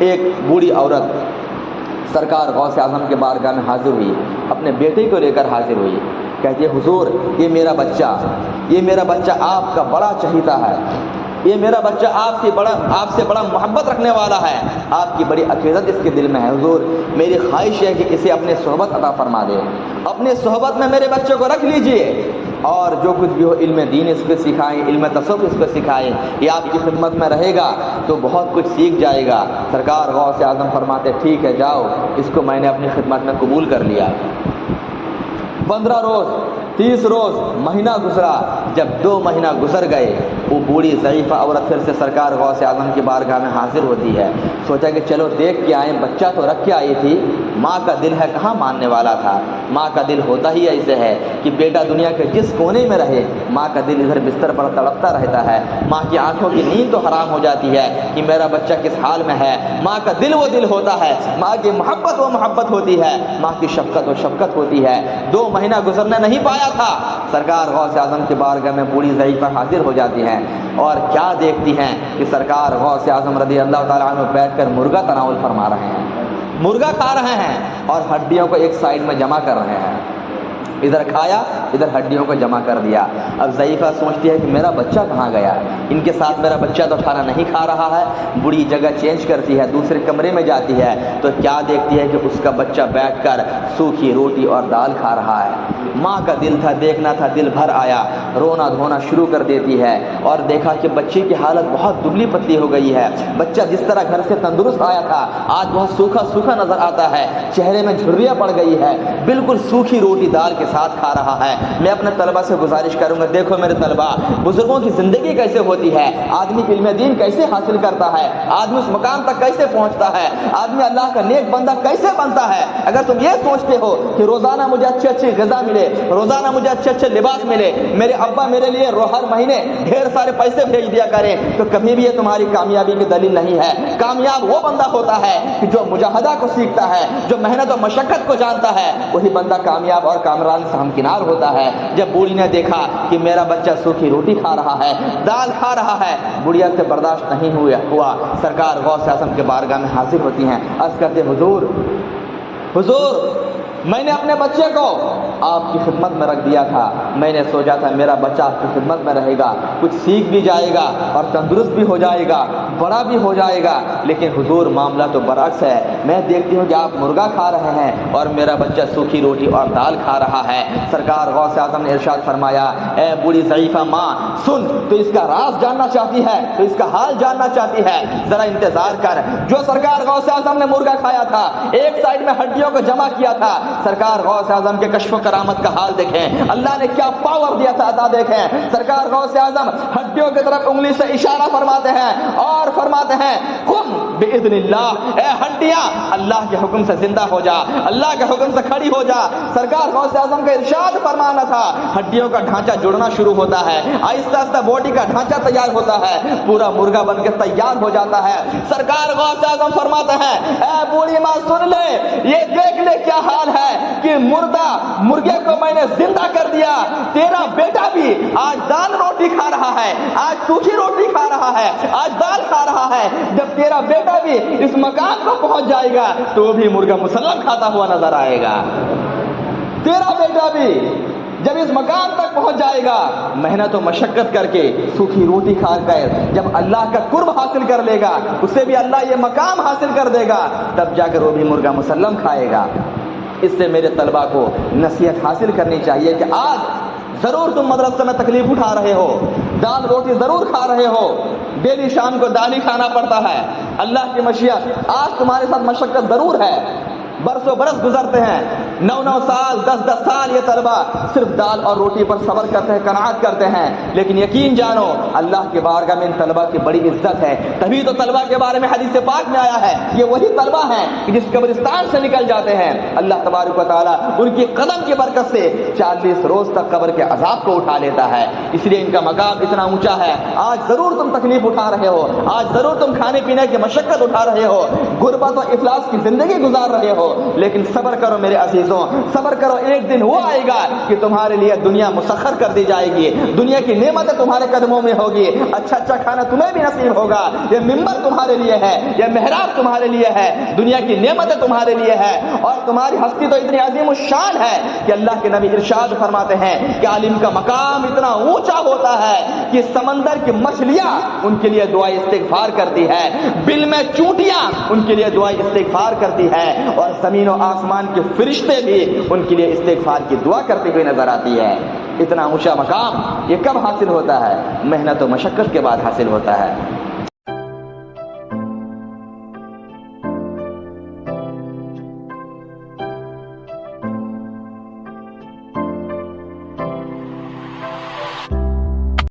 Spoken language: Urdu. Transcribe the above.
ایک بوڑھی عورت سرکار غوث اعظم کے بارگاہ میں حاضر ہوئی، اپنے بیٹے کو لے کر حاضر ہوئی، کہتی ہے حضور یہ میرا بچہ آپ کا بڑا چہیتا ہے، یہ میرا بچہ آپ سے بڑا محبت رکھنے والا ہے، آپ کی بڑی عقیدت اس کے دل میں ہے، حضور میری خواہش ہے کہ اسے اپنے صحبت عطا فرما دے، اپنے صحبت میں میرے بچے کو رکھ لیجئے، اور جو کچھ بھی ہو علم دین اس کو سکھائیں، علم تصوف اس کو سکھائیں، یہ آپ کی خدمت میں رہے گا تو بہت کچھ سیکھ جائے گا۔ سرکار غوث اعظم فرماتے ٹھیک ہے جاؤ، اس کو میں نے اپنی خدمت میں قبول کر لیا۔ 15 روز 30 روز مہینہ گزرا، جب 2 مہینہ گزر گئے وہ بوڑھی ضعیفہ عورت پھر سے سرکار غوث اعظم کی بارگاہ میں حاضر ہوتی ہے، سوچا کہ چلو دیکھ کے آئیں، بچہ تو رکھ کے آئی تھی، ماں کا دل ہے کہاں ماننے والا تھا، ماں کا دل ہوتا ہی ایسے ہے کہ بیٹا دنیا کے جس کونے میں رہے ماں کا دل ادھر بستر پر تڑپتا رہتا ہے، ماں کی آنکھوں کی نیند تو حرام ہو جاتی ہے کہ میرا بچہ کس حال میں ہے، ماں کا دل وہ دل ہوتا ہے، ماں کی محبت وہ محبت ہوتی ہے، ماں کی شفقت وہ شفقت ہوتی ہے۔ 2 مہینہ گزرنے نہیں پایا تھا، سرکار غوث اعظم کے بارگاہ میں بوڑھی ضعیفہ حاضر ہو جاتی ہیں، اور کیا دیکھتی ہیں کہ سرکار غوث اعظم رضی اللہ تعالیٰ عنہ بیٹھ کر مرغا تناول فرما رہے ہیں، مرغا کھا رہے ہیں اور ہڈیوں کو ایک سائیڈ میں جمع کر رہے ہیں، ادھر کھایا ادھر ہڈیوں کو جمع کر دیا۔ اب ضعیفہ سوچتی ہے کہ میرا بچہ کہاں گیا، ان کے ساتھ میرا بچہ تو کھانا نہیں کھا رہا ہے، بڑی جگہ چینج کرتی ہے، دوسرے کمرے میں جاتی ہے تو کیا دیکھتی ہے کہ اس کا بچہ بیٹھ کر سوکھی روٹی اور دال کھا رہا ہے۔ ماں کا دل تھا، دیکھنا تھا، دل بھر آیا، رونا دھونا شروع کر دیتی ہے، اور دیکھا کہ بچے کی حالت بہت دبلی پتلی ہو گئی ہے، بچہ جس طرح گھر سے تندرست آیا تھا آج بہت سوکھا سوکھا نظر آتا ہے، چہرے میں جھریاں پڑ گئی ہے، بالکل سوکھی روٹی دال کے ساتھ کھا رہا ہے۔ میں اپنے طلبہ سے گزارش کروں گا، دیکھو میرے طلبہ، بزرگوں کی زندگی کیسے ہوتی ہے، آدمی علم دین کیسے حاصل کرتا ہے، آدمی اس مقام تک کیسے پہنچتا ہے، آدمی اللہ کا نیک بندہ کیسے بنتا ہے۔ اگر تم یہ سوچتے ہو کہ روزانہ مجھے اچھی اچھی غذا ملے، روزانہ مجھے اچھے اچھے لباس ملے، میرے ابا میرے لیے ہر مہینے ڈھیر سارے پیسے بھیج دیا کریں، تو کبھی بھی یہ تمہاری کامیابی کی دلیل نہیں ہے۔ کامیاب وہ بندہ ہوتا ہے کہ جو مجاہدہ کو سیکھتا ہے، جو محنت و مشقت کو جانتا ہے، وہی بندہ کامیاب اور کامران سے ہمکنار ہوتا ہے۔ جب بوڑھی نے دیکھا کہ میرا بچہ سوکھی روٹی کھا رہا ہے، دال کھا رہا ہے، بڑھیا سے برداشت نہیں ہوا، سرکار غوث اعظم کے بارگاہ میں حاضر ہوتی ہیں، عرض کرتے حضور میں نے اپنے بچے کو آپ کی خدمت میں رکھ دیا تھا، میں نے سوچا تھا میرا بچہ آپ کی خدمت میں رہے گا، کچھ سیکھ بھی جائے گا اور تندرست بھی ہو جائے گا، بڑا بھی ہو جائے گا، لیکن حضور معاملہ تو برعکس ہے، میں دیکھتی ہوں کہ آپ مرغا کھا رہے ہیں اور میرا بچہ سوکھی روٹی اور دال کھا رہا ہے۔ سرکار غوث اعظم نے ارشاد فرمایا، اے بوڑھی ضعیفہ ماں سن، تو اس کا راز جاننا چاہتی ہے، تو اس کا حال جاننا چاہتی ہے، ذرا انتظار کر۔ جو سرکار غوث اعظم نے مرغا کھایا تھا، ایک سائڈ میں ہڈیوں کو جمع کیا تھا، سرکار غوث اعظم کے کشف و کرامت کا حال دیکھیں، اللہ نے کیا پاور دیا تھا عطا دیکھیں۔ سرکار غوث اعظم ہڈیوں کی طرف انگلی سے اشارہ فرماتے ہیں اور فرماتے ہیں قم باذن اللہ، اے ہڈیاں اللہ کے حکم سے زندہ ہو جا، اللہ کے حکم سے کھڑی ہو جا۔ سرکار غوث اعظم کا ارشاد فرمانا تھا، ہڈیوں کا ڈھانچہ جڑنا شروع ہوتا ہے، آہستہ آہستہ باڈی کا ڈھانچہ تیار ہوتا ہے، پورا مرغا بن کے تیار ہو جاتا ہے۔ سرکار غوث اعظم فرماتے ہیں، اے بوڑھی ماں سن لے، یہ دیکھ لے کیا حال ہے کہ مرغے کو میں نے زندہ کر دیا، تیرا بیٹا بھی آج دال روٹی کھا رہا ہے، آج سوکھی روٹی کھا رہا ہے، آج دال کھا رہا ہے، جب تیرا بیٹا بھی اس مقام کو پہنچ جائے گا تو وہ بھی مرغا مسلم کھاتا ہوا نظر آئے گا۔ تیرا بیٹا بھی جب اس مقام تک پہنچ جائے گا، محنت و مشقت کر کے سوکھی روٹی کھا کر جب اللہ کا قرب حاصل کر لے گا، اسے بھی اللہ یہ مقام حاصل کر دے گا، تب جا کر وہ بھی مرغا مسلم کھائے گا۔ اس سے میرے طلبہ کو نصیحت حاصل کرنی چاہیے کہ آج ضرور تم مدرسے میں تکلیف اٹھا رہے ہو، دال روٹی ضرور کھا رہے ہو، ڈیلی شام کو دال ہی کھانا پڑتا ہے، اللہ کی مشیت آج تمہارے ساتھ مشقت ضرور ہے، برسوں برس گزرتے ہیں، 9 سال 10 سال یہ طلبہ صرف دال اور روٹی پر صبر کرتے ہیں، قناعت کرتے ہیں، لیکن یقین جانو اللہ کے بارگاہ میں ان طلبہ کی بڑی عزت ہے۔ تبھی تو طلبہ کے بارے میں حدیث پاک میں آیا ہے، یہ وہی طلبہ ہیں کہ جس قبرستان سے نکل جاتے ہیں اللہ تبارک و تعالیٰ ان کی قدم کی برکت سے 40 روز تک قبر کے عذاب کو اٹھا لیتا ہے، اس لیے ان کا مقام اتنا اونچا ہے۔ آج ضرور تم تکلیف اٹھا رہے ہو، آج ضرور تم کھانے پینے کی مشقت اٹھا رہے ہو، غربت و افلاس کی زندگی گزار رہے ہو، لیکن صبر کرو میرے عزیز، عزیزوں صبر کرو، ایک دن وہ آئے گا کہ تمہارے لیے دنیا مسخر کر دی جائے گی، دنیا کی نعمتیں تمہارے قدموں میں ہوگی، اچھا اچھا کھانا تمہیں بھی نصیب ہوگا، یہ ممبر تمہارے لیے ہے، یہ محراب تمہارے لیے ہے، دنیا کی نعمتیں تمہارے لیے ہے، اور تمہاری ہستی تو اتنی عظیم الشان ہے کہ اللہ کے نبی ارشاد فرماتے ہیں کہ عالم کا مقام اتنا اونچا ہوتا ہے کہ سمندر کی مچھلیاں ان کے لیے دعائیں استغفار کرتی ہے، بل میں چونٹیاں ان کے لیے دعائیں استغفار کرتی ہے، اور زمین و آسمان کے فرشتے بھی ان کے لیے استغفار کی دعا کرتے ہوئے نظر آتی ہے۔ اتنا اونچا مقام یہ کب حاصل ہوتا ہے؟ محنت و مشقت کے بعد حاصل ہوتا ہے۔